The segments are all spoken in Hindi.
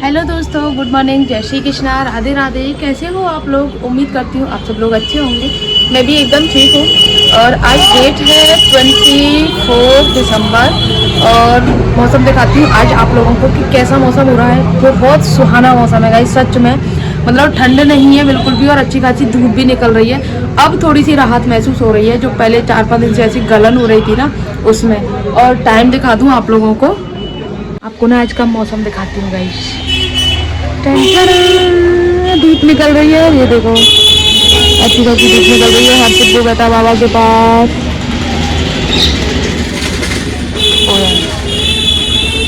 हेलो दोस्तों, गुड मॉर्निंग, जय श्री कृष्णा, राधे राधे। कैसे हो आप लोग? उम्मीद करती हूँ आप सब लोग अच्छे होंगे। मैं भी एकदम ठीक हूँ। और आज डेट है 24 दिसंबर और मौसम दिखाती हूँ आज आप लोगों को कि कैसा मौसम हो रहा है। तो बहुत सुहाना मौसम है गाइस, सच में। मतलब ठंड नहीं है बिल्कुल भी और अच्छी खासी धूप भी निकल रही है। अब थोड़ी सी राहत महसूस हो रही है, जो पहले 4-5 दिन से ऐसी गलन हो रही थी ना उसमें। और टाइम दिखा दूँ आप लोगों को, आपको ना आज का मौसम दिखाती हूँ गाइस। धूप निकल रही है, ये देखो अच्छी खासी धूप निकल रही है। हर्षित को बैठा बाबा के पास।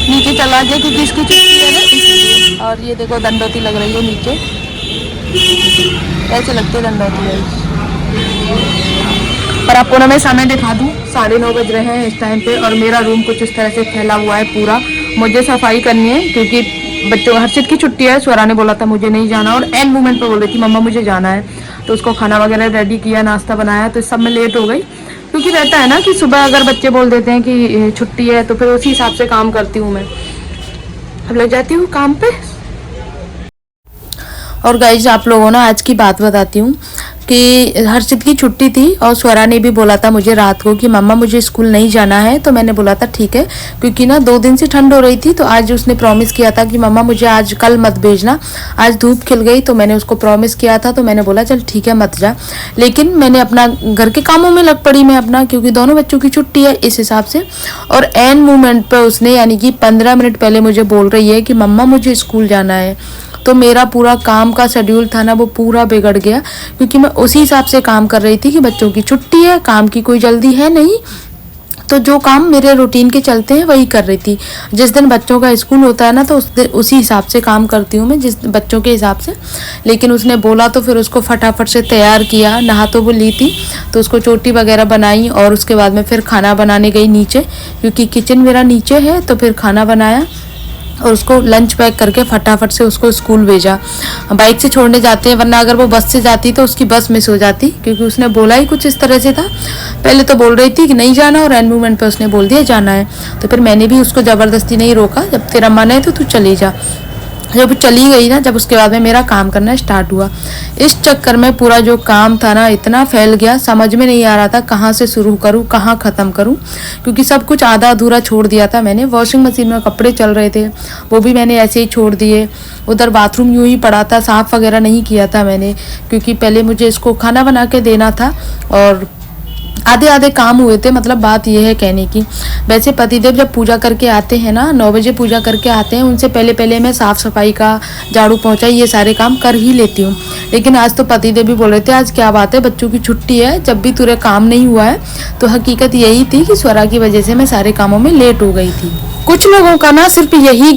नीचे चला जाए क्योंकि इसकी छुट्टी है ना, इसलिए। और ये देखो दंडोती लग रही है नीचे। कैसे लगते दंडोती है। पर आपको ना मैं समय दिखा दूँ, 9:30 बज रहे हैं इस टाइम पे और मेरा रूम कुछ इस तरह से फैला हुआ है पूरा। मुझे सफाई करनी है क्योंकि बच्चों हर्षित की छुट्टी है। स्वरा ने बोला था मुझे नहीं जाना और एंड मोमेंट पे बोल रही थी मम्मा मुझे जाना है। तो उसको खाना वगैरह रेडी किया, नाश्ता बनाया, तो इस सब में लेट हो गई। क्योंकि रहता है ना कि सुबह अगर बच्चे बोल देते हैं कि छुट्टी है तो फिर उसी हिसाब से काम करती हूँ मैं। अब लग जाती हूँ काम पे। और गाइस आप लोगों ना आज की बात बताती हूँ कि हर्षित की छुट्टी थी और स्वरा ने भी बोला था मुझे रात को कि मम्मा मुझे स्कूल नहीं जाना है। तो मैंने बोला था ठीक है, क्योंकि ना 2 दिन से ठंड हो रही थी। तो आज उसने प्रॉमिस किया था कि मम्मा मुझे आज कल मत भेजना, आज धूप खिल गई। तो मैंने उसको प्रॉमिस किया था, तो मैंने बोला चल ठीक है मत जा। लेकिन मैंने अपना घर के कामों में लग पड़ी मैं अपना, क्योंकि दोनों बच्चों की छुट्टी है इस हिसाब से। और एंड मोमेंट पर उसने यानी कि 15 मिनट पहले मुझे बोल रही है कि मम्मा मुझे स्कूल जाना है। तो मेरा पूरा काम का शेड्यूल था ना वो पूरा बिगड़ गया, क्योंकि मैं उसी हिसाब से काम कर रही थी कि बच्चों की छुट्टी है, काम की कोई जल्दी है नहीं। तो जो काम मेरे रूटीन के चलते हैं वही कर रही थी। जिस दिन बच्चों का स्कूल होता है ना तो उसी हिसाब से काम करती हूँ मैं, जिस बच्चों के हिसाब से। लेकिन उसने बोला तो फिर उसको फटाफट से तैयार किया। नहा तो वो ली थी, तो उसको चोटी वगैरह बनाई और उसके बाद में फिर खाना बनाने गई नीचे, क्योंकि किचन मेरा नीचे है। तो फिर खाना बनाया और उसको लंच पैक करके फटाफट से उसको स्कूल भेजा। बाइक से छोड़ने जाते हैं, वरना अगर वो बस से जाती तो उसकी बस मिस हो जाती, क्योंकि उसने बोला ही कुछ इस तरह से था। पहले तो बोल रही थी कि नहीं जाना और एंड मोमेंट पे उसने बोल दिया जाना है। तो फिर मैंने भी उसको ज़बरदस्ती नहीं रोका, जब तेरा मन है तो तू चली जा। जब चली गई ना, जब उसके बाद में मेरा काम करना स्टार्ट हुआ। इस चक्कर में पूरा जो काम था ना इतना फैल गया, समझ में नहीं आ रहा था कहाँ से शुरू करूँ कहाँ ख़त्म करूँ, क्योंकि सब कुछ आधा अधूरा छोड़ दिया था मैंने। वॉशिंग मशीन में कपड़े चल रहे थे, वो भी मैंने ऐसे ही छोड़ दिए। उधर बाथरूम यूँ ही पड़ा था, साफ़ वगैरह नहीं किया था मैंने, क्योंकि पहले मुझे इसको खाना बना के देना था और आधे आधे काम हुए थे। मतलब बात यह है कहने की। वैसे पतिदेव जब पूजा करके आते हैं ना, 9 बजे पूजा करके आते हैं, उनसे पहले पहले मैं साफ़ सफाई का, झाड़ू पोंछा, ये सारे काम कर ही लेती हूँ। लेकिन आज तो पतिदेव भी बोल रहे थे आज क्या बात है, बच्चों की छुट्टी है, जब भी तुझे काम नहीं हुआ है। तो हकीकत यही थी कि स्वरा की वजह से मैं सारे कामों में लेट हो गई थी। कुछ लोगों का ना सिर्फ यही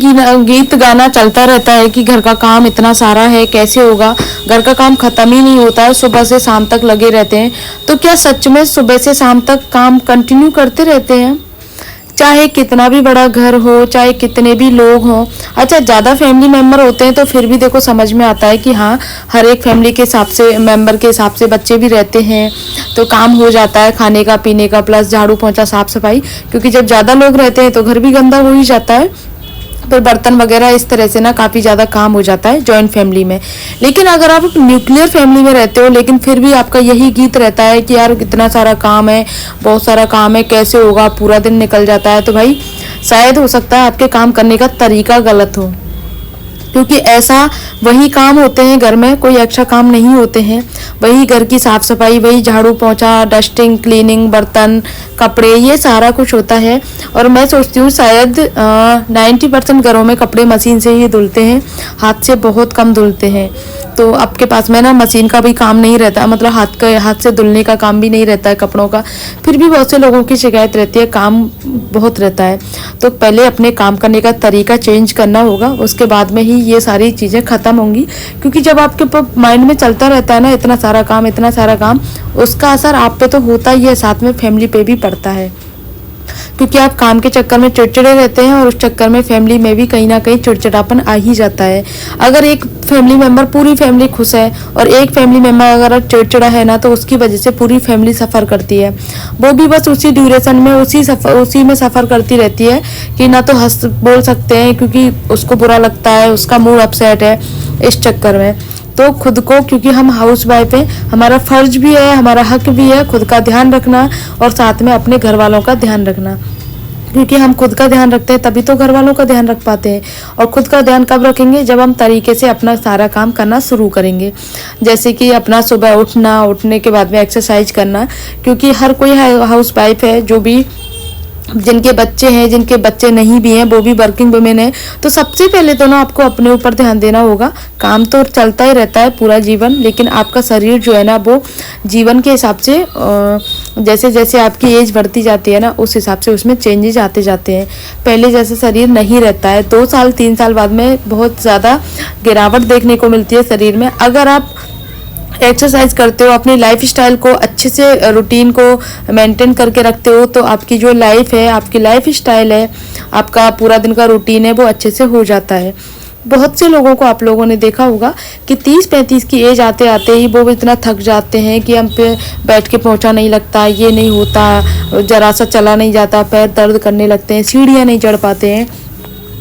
गीत गाना चलता रहता है कि घर का काम इतना सारा है, कैसे होगा, घर का काम खत्म ही नहीं होता है, सुबह से शाम तक लगे रहते हैं। तो क्या सच में सुबह से शाम तक काम कंटिन्यू करते रहते हैं? चाहे कितना भी बड़ा घर हो, चाहे कितने भी लोग हों। अच्छा, ज़्यादा फैमिली मेम्बर होते हैं तो फिर भी देखो समझ में आता है कि हाँ, हर एक फैमिली के हिसाब से, मेम्बर के हिसाब से बच्चे भी रहते हैं, तो काम हो जाता है खाने का पीने का, प्लस झाड़ू पोंछा साफ सफाई। क्योंकि जब ज़्यादा लोग रहते हैं तो घर भी गंदा हो ही जाता है, फिर बर्तन वगैरह, इस तरह से ना काफ़ी ज़्यादा काम हो जाता है जॉइंट फैमिली में। लेकिन अगर आप न्यूक्लियर फैमिली में रहते हो, लेकिन फिर भी आपका यही गीत रहता है कि यार इतना सारा काम है, बहुत सारा काम है, कैसे होगा, पूरा दिन निकल जाता है। तो भाई शायद हो सकता है आपके काम करने का तरीका गलत हो, क्योंकि ऐसा वही काम होते हैं घर में, कोई एक्स्ट्रा काम नहीं होते हैं। वही घर की साफ़ सफाई, वही झाड़ू पोंछा, डस्टिंग, क्लीनिंग, बर्तन, कपड़े, ये सारा कुछ होता है। और मैं सोचती हूँ शायद 90% घरों में कपड़े मशीन से ही धुलते हैं, हाथ से बहुत कम धुलते हैं। तो आपके पास में ना मशीन का भी काम नहीं रहता, मतलब हाथ से धुलने का काम भी नहीं रहता है कपड़ों का। फिर भी बहुत से लोगों की शिकायत रहती है, काम बहुत रहता है। तो पहले अपने काम करने का तरीका चेंज करना होगा, उसके बाद में ही ये सारी चीज़ें ख़त्म होंगी। क्योंकि जब आपके माइंड में चलता रहता है ना इतना सारा काम, इतना सारा काम, उसका असर आप पे तो होता ही है, साथ में फैमिली पे भी पड़ता है। क्योंकि आप काम के चक्कर में चिड़चिड़े रहते हैं और उस चक्कर में फैमिली में भी कहीं ना कहीं चिड़चिड़ापन आ ही जाता है। अगर एक फैमिली मेंबर, पूरी फैमिली खुश है और एक फैमिली मेंबर अगर चिड़चिड़ा है ना, तो उसकी वजह से पूरी फैमिली सफ़र करती है। वो भी बस उसी ड्यूरेशन में उसी में सफ़र करती रहती है कि ना तो हंस बोल सकते हैं क्योंकि उसको बुरा लगता है, उसका मूड अपसेट है इस चक्कर में। तो खुद को, क्योंकि हम हाउस वाइफ हैं, हमारा फर्ज भी है, हमारा हक भी है खुद का ध्यान रखना और साथ में अपने घर वालों का ध्यान रखना। क्योंकि हम खुद का ध्यान रखते हैं तभी तो घर वालों का ध्यान रख पाते हैं। और खुद का ध्यान कब रखेंगे? जब हम तरीके से अपना सारा काम करना शुरू करेंगे। जैसे कि अपना सुबह उठना, उठने के बाद में एक्सरसाइज करना, क्योंकि हर कोई हाउस वाइफ है, जो भी जिनके बच्चे हैं, जिनके बच्चे नहीं भी हैं, वो भी वर्किंग वुमेन है। तो सबसे पहले तो ना आपको अपने ऊपर ध्यान देना होगा। काम तो चलता ही रहता है पूरा जीवन, लेकिन आपका शरीर जो है ना, वो जीवन के हिसाब से जैसे जैसे आपकी एज बढ़ती जाती है ना, उस हिसाब से उसमें चेंजेस आते जाते हैं। पहले जैसे शरीर नहीं रहता है, 2 साल 3 साल बाद में बहुत ज़्यादा गिरावट देखने को मिलती है शरीर में। अगर आप एक्सरसाइज करते हो, अपनी लाइफ स्टाइल को अच्छे से, रूटीन को मेंटेन करके रखते हो, तो आपकी जो लाइफ है, आपकी लाइफ स्टाइल है, आपका पूरा दिन का रूटीन है, वो अच्छे से हो जाता है। बहुत से लोगों को आप लोगों ने देखा होगा कि 30-35 की एज आते आते ही वो इतना थक जाते हैं कि हम पे बैठ के पहुंचा नहीं लगता, ये नहीं होता, जरा सा चला नहीं जाता, पैर दर्द करने लगते हैं, सीढ़ियाँ नहीं चढ़ पाते हैं।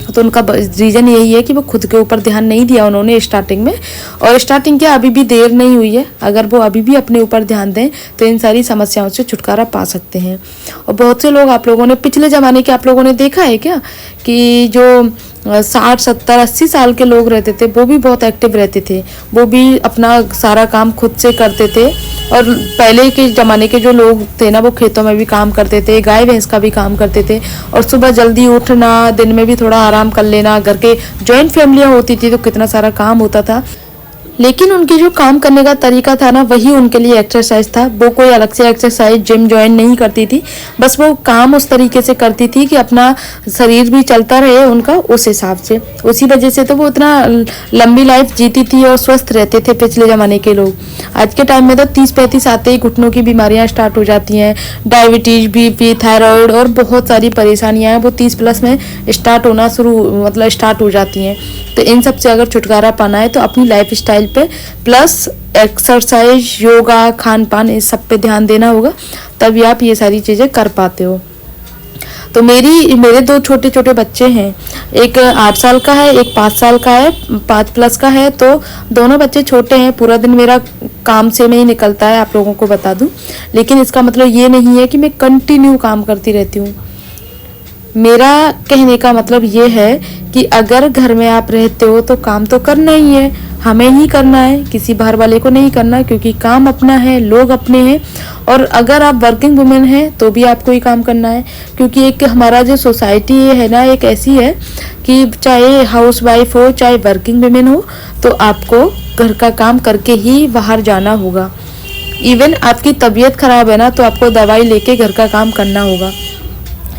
तो उनका रीज़न यही है कि वो खुद के ऊपर ध्यान नहीं दिया उन्होंने स्टार्टिंग में। और स्टार्टिंग क्या, अभी भी देर नहीं हुई है। अगर वो अभी भी अपने ऊपर ध्यान दें तो इन सारी समस्याओं से छुटकारा पा सकते हैं। और बहुत से लोग आप लोगों ने पिछले ज़माने के आप लोगों ने देखा है क्या कि जो 60, 70, 80 साल के लोग रहते थे, वो भी बहुत एक्टिव रहते थे। वो भी अपना सारा काम खुद से करते थे। और पहले के ज़माने के जो लोग थे ना, वो खेतों में भी काम करते थे, गाय भैंस का भी काम करते थे। और सुबह जल्दी उठना, दिन में भी थोड़ा आराम कर लेना। घर के जॉइंट फैमिलियाँ होती थी तो कितना सारा काम होता था, लेकिन उनके जो काम करने का तरीका था ना, वही उनके लिए एक्सरसाइज था। वो कोई अलग से एक्सरसाइज, जिम ज्वाइन नहीं करती थी, बस वो काम उस तरीके से करती थी कि अपना शरीर भी चलता रहे उनका उस हिसाब से। उसी वजह से तो वो इतना लंबी लाइफ जीती थी और स्वस्थ रहते थे पिछले ज़माने के लोग। आज के टाइम में तो 30-35 आते ही घुटनों की बीमारियाँ स्टार्ट हो जाती हैं, डायबिटीज़, बीपी, थायराइड और बहुत सारी परेशानियाँ हैं, वो 30+ में स्टार्ट हो जाती हैं। तो इन सब से अगर छुटकारा पाना है तो अपनी लाइफ स्टाइल पे प्लस एक्सरसाइज, योगा, खान पान, इस सब पे ध्यान देना होगा, तभी आप ये सारी चीज़ें कर पाते हो। तो मेरे 2 छोटे छोटे बच्चे हैं, एक 8 साल का है, एक 5 साल का है, 5+ का है। तो दोनों बच्चे छोटे हैं, पूरा दिन मेरा काम से में ही निकलता है, आप लोगों को बता दूं। लेकिन इसका मतलब ये नहीं है कि मैं कंटिन्यू काम करती रहती हूँ। मेरा कहने का मतलब ये है कि अगर घर में आप रहते हो तो काम तो करना ही है, हमें ही करना है, किसी बाहर वाले को नहीं करना, क्योंकि काम अपना है, लोग अपने हैं। और अगर आप वर्किंग वुमेन हैं तो भी आपको ही काम करना है, क्योंकि एक हमारा जो सोसाइटी है ना, एक ऐसी है कि चाहे हाउस वाइफ हो, चाहे वर्किंग वुमेन हो, तो आपको घर का काम करके ही बाहर जाना होगा। इवन आपकी तबीयत खराब है ना, तो आपको दवाई लेके घर का काम करना होगा।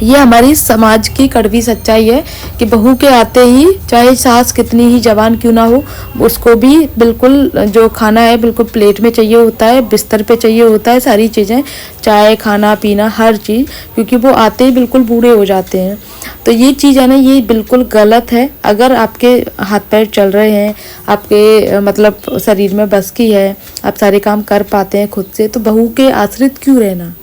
ये हमारी समाज की कड़वी सच्चाई है कि बहू के आते ही, चाहे सास कितनी ही जवान क्यों ना हो, उसको भी बिल्कुल जो खाना है बिल्कुल प्लेट में चाहिए होता है, बिस्तर पे चाहिए होता है, सारी चीज़ें, चाय, खाना पीना, हर चीज़, क्योंकि वो आते ही बिल्कुल बूढ़े हो जाते हैं। तो ये चीज़ है ना, ये बिल्कुल गलत है। अगर आपके हाथ पैर चल रहे हैं, आपके मतलब शरीर में बस की है, आप सारे काम कर पाते हैं खुद से, तो बहू के आश्रित क्यों रहना?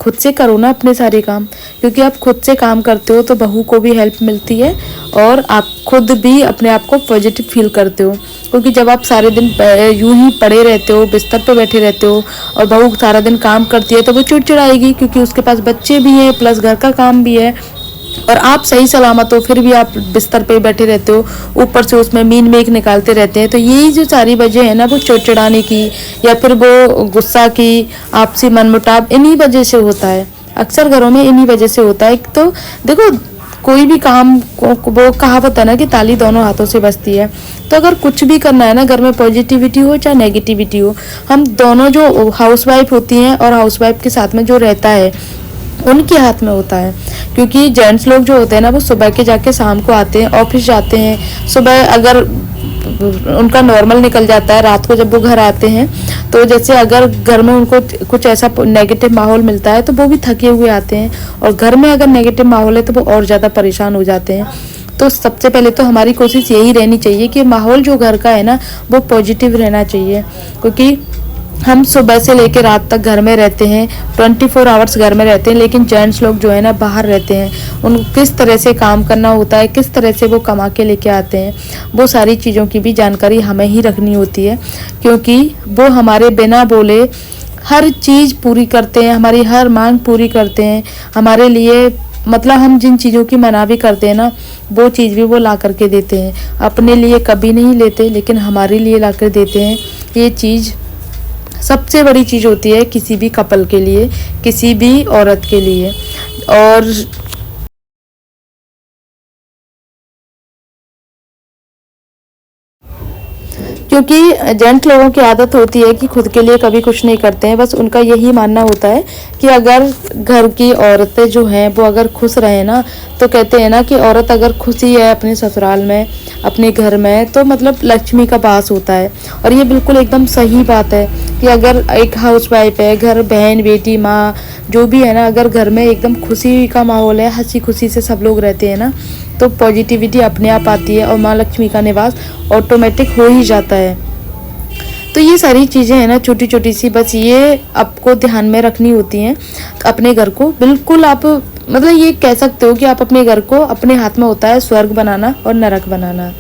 खुद से करो ना अपने सारे काम, क्योंकि आप खुद से काम करते हो तो बहू को भी हेल्प मिलती है और आप खुद भी अपने आप को पॉजिटिव फील करते हो। क्योंकि जब आप सारे दिन यूं ही पड़े रहते हो, बिस्तर पे बैठे रहते हो, और बहू सारा दिन काम करती है, तो वो चिड़चिड़ाएगी, क्योंकि उसके पास बच्चे भी हैं प्लस घर का काम भी है। और आप सही सलामत हो, फिर भी आप बिस्तर पे बैठे रहते हो, ऊपर से उसमें मीन मेघ निकालते रहते हैं। तो यही जो सारी वजह है ना, वो चिड़चिड़ाने की या फिर वो गुस्सा की, आपसी मनमुटाव, इन्हीं वजह से होता है। अक्सर घरों में इन्हीं वजह से होता है। तो देखो, कोई भी काम वो कहावत है ना कि ताली दोनों हाथों से बजती है। तो अगर कुछ भी करना है ना, घर में पॉजिटिविटी हो चाहे नेगेटिविटी हो, हम दोनों जो हाउसवाइफ होती हैं और हाउसवाइफ के साथ में जो रहता है, उनके हाथ में होता है। क्योंकि जेंट्स लोग जो होते हैं ना, वो सुबह के जाके शाम को आते हैं, ऑफिस जाते हैं। सुबह अगर उनका नॉर्मल निकल जाता है। रात को जब वो घर आते हैं तो जैसे अगर घर में उनको कुछ ऐसा नेगेटिव माहौल मिलता है तो वो भी थके हुए आते हैं, और घर में अगर नेगेटिव माहौल है तो वो और ज़्यादा परेशान हो जाते हैं। तो सबसे पहले तो हमारी कोशिश यही रहनी चाहिए कि माहौल जो घर का है ना वो पॉजिटिव रहना चाहिए, क्योंकि हम सुबह से लेकर रात तक घर में रहते हैं, 24 आवर्स घर में रहते हैं, लेकिन जेंट्स लोग जो है ना बाहर रहते हैं, उनको किस तरह से काम करना होता है, किस तरह से वो कमा के लेके आते हैं, वो सारी चीज़ों की भी जानकारी हमें ही रखनी होती है, क्योंकि वो हमारे बिना बोले हर चीज़ पूरी करते हैं, हमारी हर मांग पूरी करते हैं हमारे लिए। मतलब हम जिन चीज़ों की मना भी करते हैं ना वो चीज़ भी वो ला करके देते हैं, अपने लिए कभी नहीं लेते लेकिन हमारे लिए ला कर देते हैं। ये चीज़ सबसे बड़ी चीज़ होती है किसी भी कपल के लिए, किसी भी औरत के लिए। और क्योंकि जेंट्स लोगों की आदत होती है कि खुद के लिए कभी कुछ नहीं करते हैं, बस उनका यही मानना होता है कि अगर घर की औरतें जो हैं वो अगर खुश रहे ना, तो कहते हैं ना कि औरत अगर खुशी है अपने ससुराल में, अपने घर में, तो मतलब लक्ष्मी का वास होता है। और ये बिल्कुल एकदम सही बात है कि अगर एक हाउसवाइफ है, घर बहन बेटी माँ जो भी है ना, अगर घर में एकदम खुशी का माहौल है, हंसी खुशी से सब लोग रहते हैं ना, तो पॉजिटिविटी अपने आप आती है और माँ लक्ष्मी का निवास ऑटोमेटिक हो ही जाता है। तो ये सारी चीज़ें हैं ना छोटी छोटी सी, बस ये आपको ध्यान में रखनी होती हैं। अपने घर को बिल्कुल आप मतलब ये कह सकते हो कि आप अपने घर को, अपने हाथ में होता है स्वर्ग बनाना और नरक बनाना।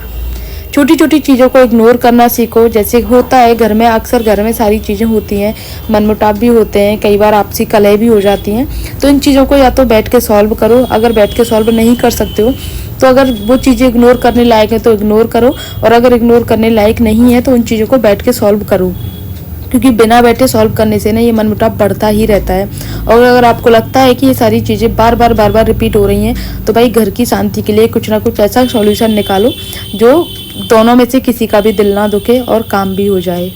छोटी छोटी चीज़ों को इग्नोर करना सीखो। जैसे होता है घर में, अक्सर घर में सारी चीज़ें होती हैं, मनमुटाव भी होते हैं, कई बार आपसी कलह भी हो जाती हैं, तो इन चीज़ों को या तो बैठ के सॉल्व करो। अगर बैठ के सॉल्व नहीं कर सकते हो तो अगर वो चीज़ें इग्नोर करने लायक है तो इग्नोर करो, और अगर इग्नोर करने लायक नहीं है तो उन चीज़ों को बैठ के सॉल्व करो, क्योंकि बिना बैठे सॉल्व करने से ना ये मनमुटाव बढ़ता ही रहता है। और अगर आपको लगता है कि ये सारी चीज़ें बार बार रिपीट हो रही हैं तो भाई घर की शांति के लिए कुछ ना कुछ ऐसा सॉल्यूशन निकालो जो दोनों में से किसी का भी दिल ना दुखे और काम भी हो जाए।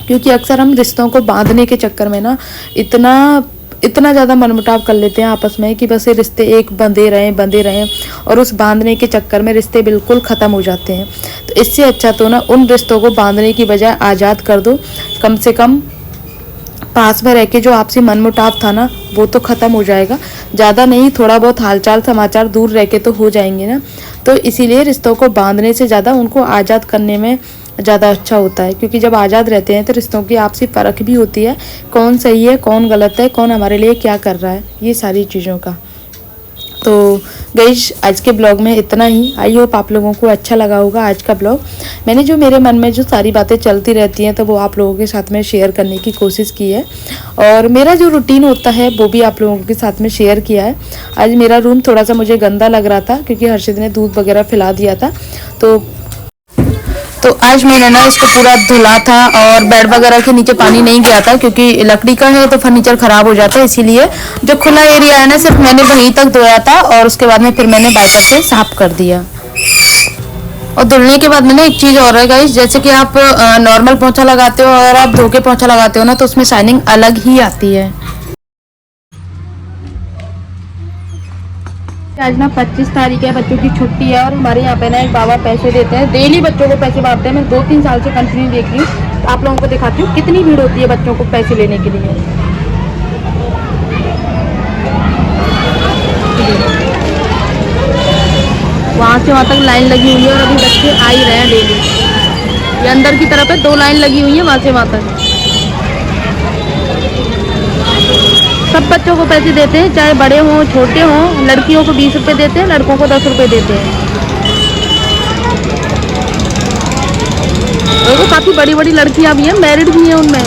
क्योंकि अक्सर हम रिश्तों को बांधने के चक्कर में ना इतना ज़्यादा मनमुटाव कर लेते हैं आपस में कि बस ये रिश्ते एक बंधे रहें, और उस बांधने के चक्कर में रिश्ते बिल्कुल ख़त्म हो जाते हैं। तो इससे अच्छा तो ना उन रिश्तों को बांधने की बजाय आज़ाद कर दो। कम से कम पास में रह के जो आपसी मनमुटाव था ना वो तो ख़त्म हो जाएगा, ज़्यादा नहीं, थोड़ा बहुत हालचाल समाचार दूर रह के तो हो जाएंगे ना। तो इसीलिए रिश्तों को बांधने से ज़्यादा उनको आज़ाद करने में ज़्यादा अच्छा होता है, क्योंकि जब आज़ाद रहते हैं तो रिश्तों की आपसी फ़र्क भी होती है, कौन सही है कौन गलत है, कौन हमारे लिए क्या कर रहा है, ये सारी चीज़ों का। तो गाइस आज के ब्लॉग में इतना ही। आई होप आप लोगों को अच्छा लगा होगा आज का ब्लॉग। मैंने जो मेरे मन में जो सारी बातें चलती रहती हैं तो वो आप लोगों के साथ में शेयर करने की कोशिश की है, और मेरा जो रूटीन होता है वो भी आप लोगों के साथ में शेयर किया है। आज मेरा रूम थोड़ा सा मुझे गंदा लग रहा था क्योंकि हर्षित ने दूध वगैरह पिला दिया था, तो आज मैंने ना इसको पूरा धुला था, और बेड वगैरह के नीचे पानी नहीं गया था क्योंकि लकड़ी का है तो फर्नीचर खराब हो जाता है, इसीलिए जो खुला एरिया है ना सिर्फ मैंने वहीं तक धोया था, और उसके बाद में फिर मैंने वाइपर से साफ कर दिया। और धुलने के बाद में ना एक चीज़ और है गाइस, जैसे कि आप नॉर्मल पोंछा लगाते हो और आप धो के पोंछा लगाते हो ना तो उसमें शाइनिंग अलग ही आती है। आज ना 25 तारीख है, बच्चों की छुट्टी है, और हमारे यहाँ पे ना एक बाबा पैसे देते हैं, डेली बच्चों को पैसे बांटते हैं। मैं 2-3 साल से कंटिन्यू देख रही हूँ, आप लोगों को दिखाती हूँ कितनी भीड़ होती है बच्चों को पैसे लेने के लिए। वहाँ से वहाँ तक लाइन लगी हुई है, और अभी बच्चे आ ही रहे हैं डेली। ये अंदर की तरफ है, 2 लाइन लगी हुई है वहाँ से वहाँ तक। सब बच्चों को पैसे देते हैं, चाहे बड़े हों छोटे हों। लड़कियों को 20 रुपये देते हैं, लड़कों को 10 रुपये देते हैं। और वो काफ़ी बड़ी बड़ी लड़कियां भी हैं, मैरिड भी हैं उनमें।